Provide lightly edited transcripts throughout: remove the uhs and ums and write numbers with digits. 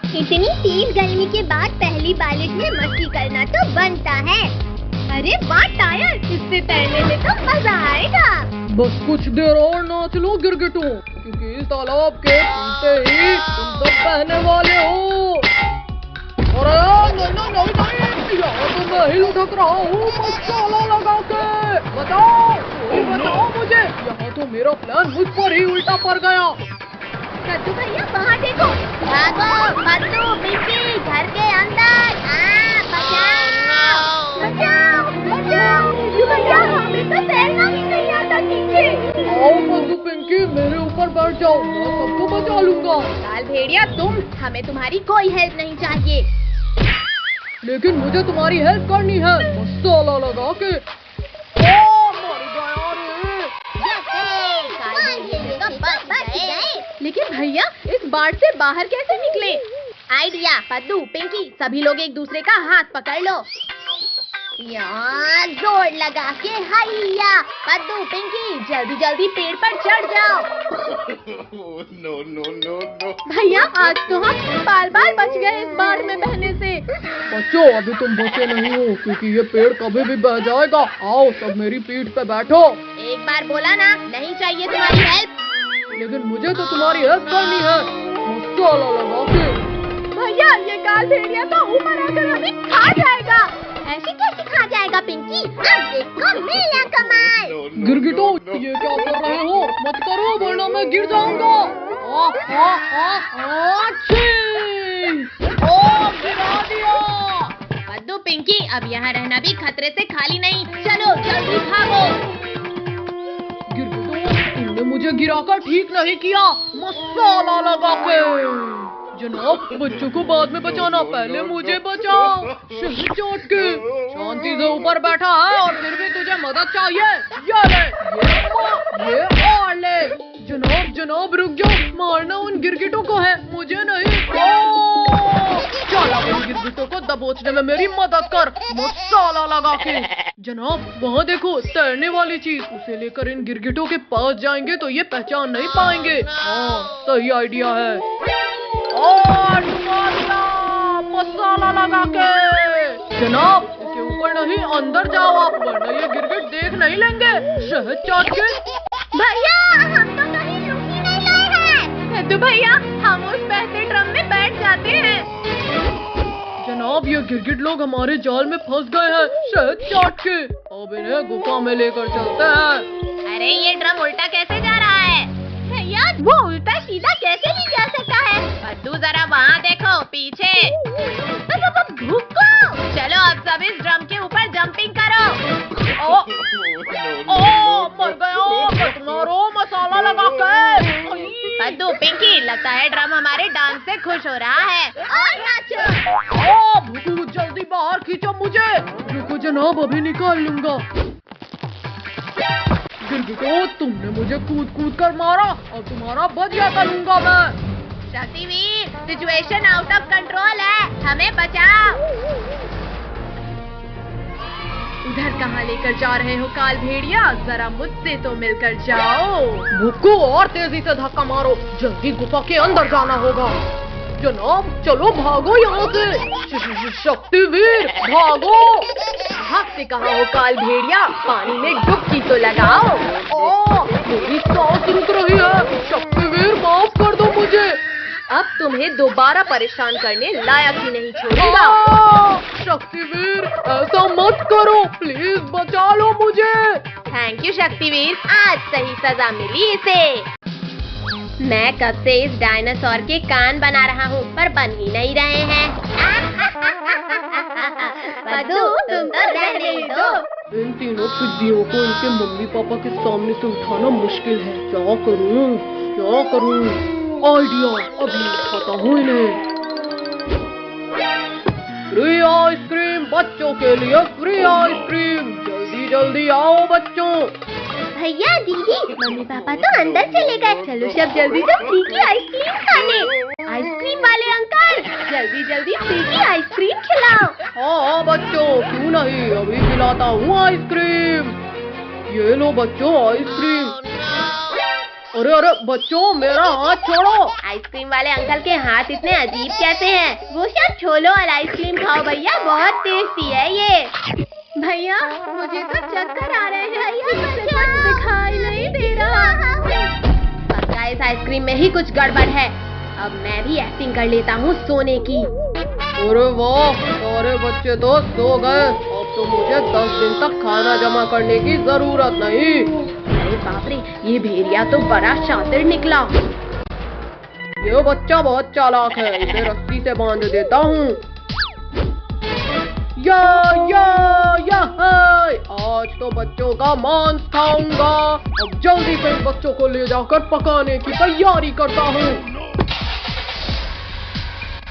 इतनी तेज गर्मी के बाद पहली बारिश में मस्ती करना तो बनता है। अरे वाह टायर, इससे तैरने में तो मजा आएगा। बस कुछ देर और नाच लो गिरगिटों, क्योंकि इस तालाब के नीचे ही तुम सब बहने वाले हो। अरे नहीं, यहाँ तो मैं ही लुढ़क रहा हूँ मसाला लगा के। बताओ, कोई बताओ मुझे, यहाँ तो मेरा प्लान मुझ पर ही उल्टा पड़ गया। कद्दू भैया वहाँ देखो, भागो कद्दू पिंकी घर के अंदर। बचाओ बचाओ बचाओ। कद्दू भैया हमें तो तैरना ही नहीं आता नीचे। आओ कद्दू पिंकी, मेरे ऊपर बैठ जाओ, मैं सबको बचा लूंगा। काल भेड़िया तुम, हमें तुम्हारी कोई हेल्प नहीं चाहिए। लेकिन मुझे तुम्हारी हेल्प करनी है मसाला लगा के। लेकिन भैया इस बाढ़ से बाहर कैसे निकले? आइडिया, कद्दू पिंकी सभी लोग एक दूसरे का हाथ पकड़ लो। यहाँ जोर लगा के हैया। कद्दू पिंकी जल्दी जल्दी पेड़ पर चढ़ जाओ। No. भैया आज तो हम बाल बाल बच गए इस बाढ़ में बहने से। बच्चों अभी तुम बचे नहीं हो, क्योंकि ये पेड़ कभी भी बह जाएगा। आओ सब मेरी पीठ पे बैठो। एक बार बोला ना, नहीं चाहिए तुम्हारी हेल्प। लेकिन मुझे तो तुम्हारी हेल्प करनी है मसाला लगा के। भैया ये काल भेड़िया तो ऊपर आकर हमें खा जाएगा। ऐसे कैसे खा जाएगा पिंकी? अब देखो मेरा कमाल। गिरगिटो ये क्या कर रहे हो? मत करो वरना मैं गिर जाऊंगा। गिरा दिया। कद्दू पिंकी अब यहाँ रहना भी खतरे से खाली नहीं। चलो जल्दी भागो। गिरगिटो तुमने मुझे गिराकर ठीक नहीं किया मसाला लगा के। जनाब बच्चों को बाद में बचाना, पहले मुझे बचाओ। शहर चोट के शांति से ऊपर बैठा है और फिर भी तुझे मदद चाहिए। ये ले, ये और ले। जनाब रुक जाओ, मारना उन गिरगिटों को है, मुझे नहीं। चला उन गिरगिटों को दबोचने में मेरी मदद कर मसाला लगा के। जनाब वहाँ देखो तैरने वाली चीज, उसे लेकर इन गिरगिटों के पास जाएंगे तो ये पहचान नहीं पाएंगे। हाँ सही आइडिया है। और मसाला लगा के। जनाब इसके ऊपर नहीं, अंदर जाओ आप, वरना ये गिरगिट देख नहीं लेंगे। शहद चाट के। भैया हम तो कहीं रुक ही नहीं रहे हैं। कद्दू भैया हम उस बहते ड्रम में बैठ जाते हैं। जनाब ये गिरगिट लोग हमारे जाल में फंस गए हैं शहद चाट के। अब इन्हें गुफा में लेकर चलते हैं। अरे ये ड्रम उल्टा कैसे जा रहा है? भैया वो उल्टा सीधा कैसे नहीं जा सकता है? कद्दू जरा वहाँ देखो पीछे। भूखो। चलो अब सब इस ड्रम के ऊपर जंपिंग करो। मर गया, मारो मसाला लगा के। कद्दू पिंकी लगता है ड्रम हमारे डांस से खुश हो रहा है। और नाचो। भूखू जल्दी बाहर खींचो मुझे। रुको जनाब अभी निकाल लूंगा। गिरगिटो तुमने मुझे कूद कूद कर मारा और तुम्हारा बदला करूंगा मैं। Shaktiveer situation out of control है, हमें बचाओ। उधर कहाँ लेकर जा रहे हो काल भेड़िया? जरा मुझसे तो मिलकर जाओ। भूखू और तेजी से धक्का मारो, जल्दी गुफा के अंदर जाना होगा। जनाब चलो भागो यहाँ से। शक्तिवीर भागो। भागते कहाँ हो काल भेड़िया? पानी में डुबकी तो लगाओ। मेरी सांस रुक रही है। शक्तिवीर माफ कर दो मुझे। अब तुम्हें दोबारा परेशान करने लायक ही नहीं छोड़ूंगा। शक्तिवीर ऐसा मत करो, प्लीज बचा लो मुझे। थैंक यू शक्तिवीर, आज सही सजा मिली इसे। मैं कब से इस डायनासोर के कान बना रहा हूँ पर बन ही नहीं रहे हैं। कद्दू तुम तो रहने दो। इन तीनों पिद्दियों को इनके मम्मी पापा के सामने से उठाना मुश्किल है। क्या करूँ? आइडिया, अभी उठाता हूँ इन्हें। फ्री आइसक्रीम बच्चों के लिए, फ्री आइसक्रीम। जल्दी जल्दी आओ बच्चों। भैया दीदी मम्मी पापा तो अंदर चले गए। चलो सब जल्दी से फ्री की आइसक्रीम खाने। आइसक्रीम वाले अंकल जल्दी जल्दी फ्री की आइसक्रीम खिलाओ। हाँ बच्चों क्यों नहीं, अभी खिलाता हूँ आइसक्रीम। ये लो बच्चों आइसक्रीम। अरे अरे बच्चों, मेरा हाथ छोड़ो। आइसक्रीम वाले अंकल के हाथ इतने अजीब कैसे हैं? वो सब छोलो और आइसक्रीम खाओ भैया, बहुत टेस्टी है ये। भैया मुझे तो चक्कर आ रहे हैं, मुझे कुछ दिखाई नहीं दे रहा। पक्का इस आइसक्रीम में ही कुछ गड़बड़ है। अब मैं भी एक्टिंग कर लेता हूँ सोने की। अरे वाह, सारे बच्चे तो सो गए। अब तो मुझे 10 दिन तक खाना जमा करने की जरूरत नहीं। अरे बाप रे, ये भेड़िया तो बड़ा शातिर निकला। ये बच्चा बहुत चालाक है, इसे रस्सी से बांध देता हूँ। या आज तो बच्चों का मांस खाऊंगा। अब जल्दी से इन बच्चों को ले जाकर पकाने की तैयारी करता हूँ।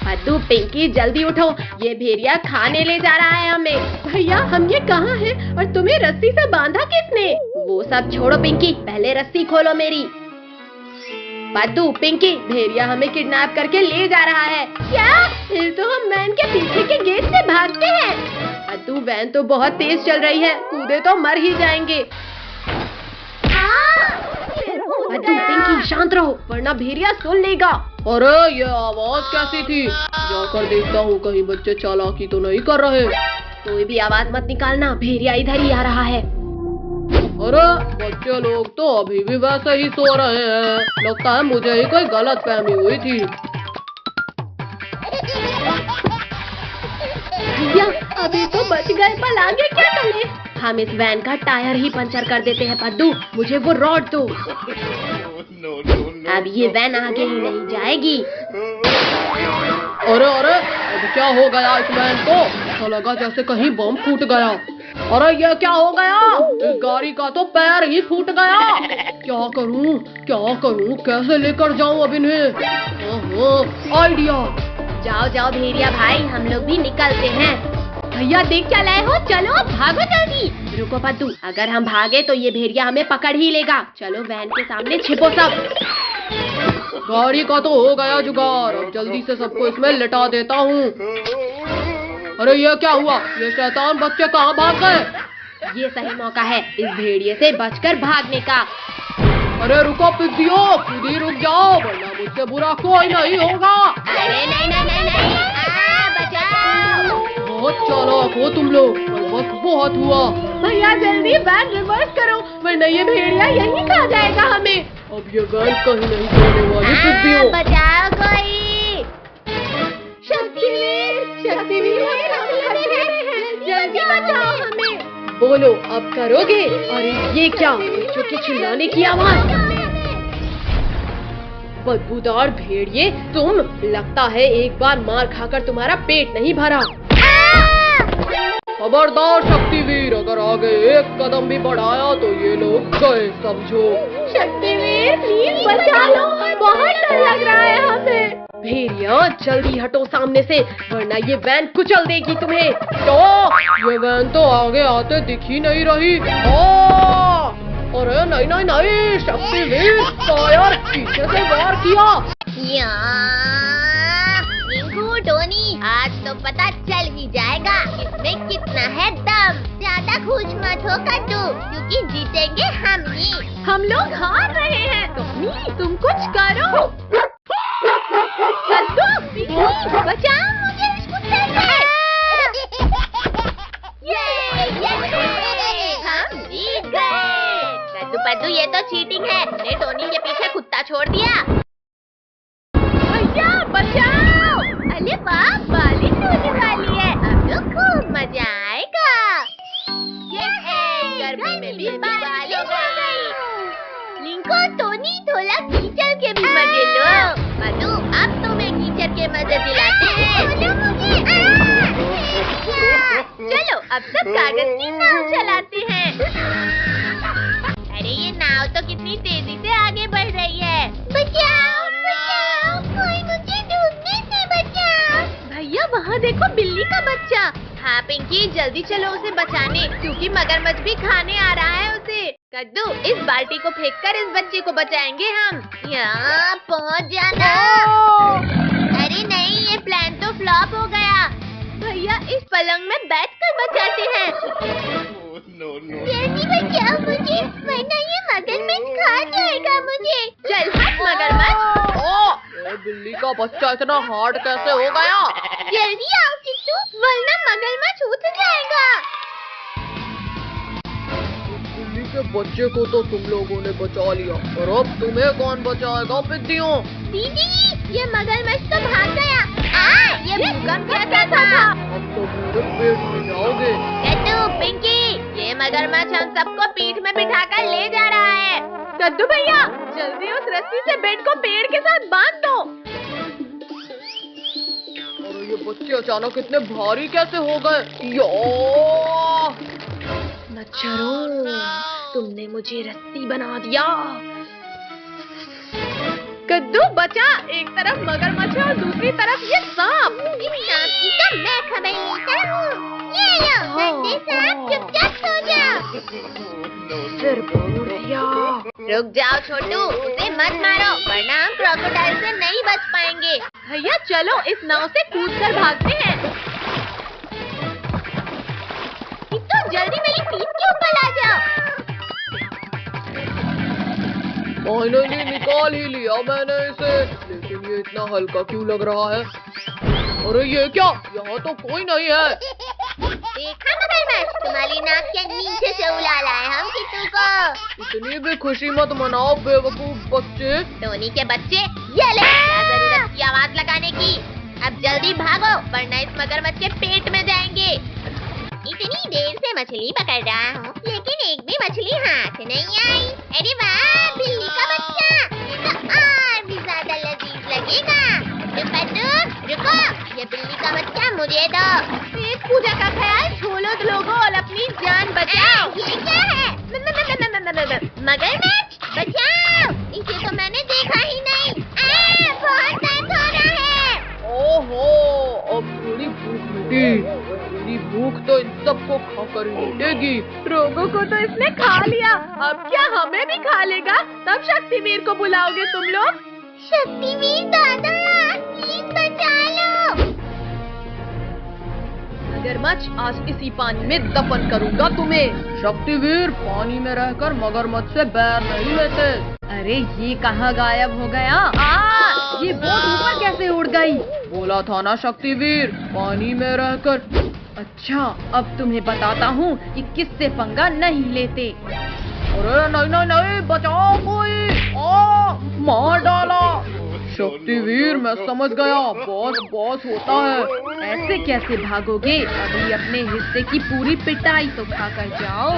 पद्दू, पिंकी जल्दी उठो, ये भेड़िया खाने ले जा रहा है हमें। भैया हम ये कहाँ हैं और तुम्हें रस्सी से बांधा किसने? वो सब छोड़ो पिंकी, पहले रस्सी खोलो मेरी। पद्दू, पिंकी, भेड़िया हमें किडनैप करके ले जा रहा है। क्या? फिर तो हम वैन के पीछे के गेट से भागते हैं। पद्दू, वैन तो बहुत तेज चल रही है, कूदे तो मर ही जाएंगे। पद्दू, पिंकी शांत रहो वरना भेड़िया सुन लेगा। अरे ये आवाज कैसी थी? जाकर देखता हूँ कहीं बच्चे चालाकी तो नहीं कर रहे। कोई भी आवाज मत निकालना, भेड़िया इधर ही आ रहा है। अरे बच्चे लोग तो अभी भी वैसे ही सो रहे हैं। लगता है मुझे ही कोई गलत फहमी हुई थी। भैया अभी तो बच गए, पर आगे क्या करें? हम इस वैन का टायर ही पंचर कर देते हैं। पद्दू, मुझे वो रॉड दो। अब ये वैन आगे ही नहीं जाएगी। अरे अरे, अब क्या हो गया इस वैन को? तो लगा जैसे कहीं बम फूट गया। अरे ये क्या हो गया? इस गाड़ी का तो पैर ही फूट गया। क्या करूं, कैसे लेकर जाऊं अब इन्हें? ओहो, आइडिया। जाओ जाओ भेड़िया भाई, हम लोग भी निकलते हैं। भैया देख क्या लाए हो, चलो भागो जल्दी। रुको पद्दू, अगर हम भागे तो ये भेड़िया हमें पकड़ ही लेगा। चलो वैन के सामने छिपो सब। गाड़ी का तो हो गया जुगाड़, अब जल्दी से सबको इसमें लिटा देता हूँ। अरे ये क्या हुआ? ये शैतान बच्चे कहाँ भाग गए? ये सही मौका है इस भेड़िए से बचकर भागने का। अरे रुको पिद्दियो, खुद ही रुक जाओ वरना मुझसे बुरा कोई नहीं होगा। अरे नहीं, बचाओ। बहुत चालाक हो तुम लोग, पर वक्त बहुत हुआ। भैया जल्दी वैन रिवर्स करो वरना ये भेड़िया यहीं खा जाएगा हमें। अब ये वैन कहीं नहीं जाने वाली पिद्दियो। बचाओ कोई। शक्तिवीर जल्दी बचाओ हमें। बोलो अब करोगे? अरे ये क्या, बच्चों के चिल्लाने की आवाज। बदबूदार भेड़िए तुम, लगता है एक बार मार खाकर तुम्हारा पेट नहीं भरा। खबरदार शक्तिवीर, अगर आगे एक कदम भी बढ़ाया तो ये लोग गए समझो। शक्तिवीर प्लीज बचा लो, बहुत डर लग रहा है हमें। भेड़िया जल्दी हटो सामने से वरना ये वैन कुचल देगी तुम्हें। तो ये वैन तो आगे आते दिख ही नहीं रही। अरे नहीं, शक्तिवीर फायर, पीछे से वार किया। रिंकू, टोनी, आज तो पता चल ही जाएगा इसमें कितना है दम। ज्यादा खुश मत हो कद्दू, क्योंकि जीतेंगे हम ही। हम लोग हार रहे हैं। टोनी तुम कुछ करो। कद्दू, बचाओ मुझे इस कुत्ते से। हम जीत गए। कद्दू ये तो चीटिंग है, ने टोनी के पीछे कुत्ता छोड़ दिया। भैया बचाओ। अरे वाह, बारिश होने वाली है, अब तो खूब मजा आएगा। गर्मी में भी बारिश हो गई। लिंको, टोनी, थोड़ा कीचड़ के भी मजे लो। मधु, अब तुम्हें कीचड़ के मजे दिलाते हैं। चलो अब सब कागज की नाव चलाते हैं। अरे ये नाव तो कितनी तेजी से आगे बढ़ रही है। बचाओ, कोई मुझे डूबने से बचाओ। भैया वहाँ देखो बिल्ली का बच्चा। हाँ पिंकी, जल्दी चलो उसे बचाने, क्योंकि मगरमच्छ भी खाने आ रहा है उसे। कद्दू, इस बाल्टी को फेंककर इस बच्चे को बचाएंगे हम। यहाँ पहुँच जाना। अरे नहीं, ये प्लान तो फ्लॉप हो गया। भैया इस पलंग में बैठकर बचाते हैं। जल्दी बचाओ मुझे। मुझे, वरना ये मगरमच्छ खा जाएगा मुझे। चल हट मगरमच्छ। ये बिल्ली का बच्चा इतना हार्ड कैसे हो गया? जल्दी आओ किट्टू, वरना मगरमच्छ उठ जाएगा। बिल्ली के बच्चे को तो तुम लोगों ने बचा लिया, और अब तुम्हें कौन बचाएगा पिद्दियों? दीदी, ये मगरमच्छ तो भाग गया। ये भूकंप कैसा था? अब तो मेरे पेट में जाओगे। कद्दू, पिंकी, ये मगरमच्छ हम सबको पीठ में बिठाकर ले जा रहा है। कद्दू भैया, जल्दी उस रस्सी से बेड को पेड़ के साथ बांध दो। और ये बच्चे अचानक इतने भारी कैसे हो गए? यो! मच्छरों, तुमने मुझे रस्सी बना दिया। कद्दू बचा, एक तरफ मगरमच्छ और दूसरी तरफ ये सांप। इस सांप की तो मैं खबर लेता हूँ। ये लो, गंदे सांप, चुपचाप सो जाओ। सिर फोड़ दिया। रुक जाओ छोटू, उसे मत मारो, वरना हम क्रोकोडाइल से नहीं बच पाएंगे। भैया चलो इस नाव से कूदकर भागते हैं। तो जल्दी मेरी पीठ के ऊपर आ जाओ। फाइनली निकाल ही लिया मैंने इसे, लेकिन ये इतना हल्का क्यों लग रहा है? अरे ये क्या? यहाँ तो कोई नहीं है। देखा मगरमच्छ, तुम्हारी नाक के नीचे से उड़ा लाए हम किट्टू को। इतनी भी खुशी मत मनाओ बेवकूफ बच्चे। टोनी के बच्चे, ये ले, क्या जरूरत की आवाज लगाने की? अब जल्दी भागो, वरना इस मगरमच्छ के पेट में जाएंगे। इतनी देर से मछली पकड़ रहा हूँ, लेकिन एक भी मछली हाथ नहीं आई। अरे वाह, बिल्ली का बच्चा, ये तो और भी ज्यादा लजीज लगेगा। रुको, ये बिल्ली का बच्चा मुझे दो। एक पूजा का ख्याल छोड़ो लोगों और अपनी जान बचाओ। ये क्या है? मगरमच्छ, बचाओ, इसे तो मैंने देखा ही नहीं। बहुत दर्द हो रहा है। ओहो, अब थोड़ी भूख मिटी। मेरी भूख तो इन सबको खाकर ही मिटेगी। रोगों को तो इसने खा लिया, अब क्या हमें भी खा लेगा? तब शक्तिवीर को बुलाओगे तुम लोग? शक्तिवीर दादा, प्लीज बचा लो। मगरमच्छ, आज इसी पानी में दफन करूंगा तुम्हें। शक्तिवीर पानी में रहकर मगरमच्छ से बैर नहीं लेते। अरे ये कहाँ गायब हो गया? ये बोट ऊपर कैसे उड़ गई? बोला था ना शक्तिवीर, पानी में रहकर। अच्छा, अब तुम्हें बताता हूँ कि किससे पंगा नहीं लेते। अरे नहीं नहीं नहीं, बचाओ कोई। मार डाला। शक्तिवीर मैं समझ गया, बॉस बॉस होता है। ऐसे कैसे भागोगे? अभी अपने हिस्से की पूरी पिटाई तो खाकर जाओ।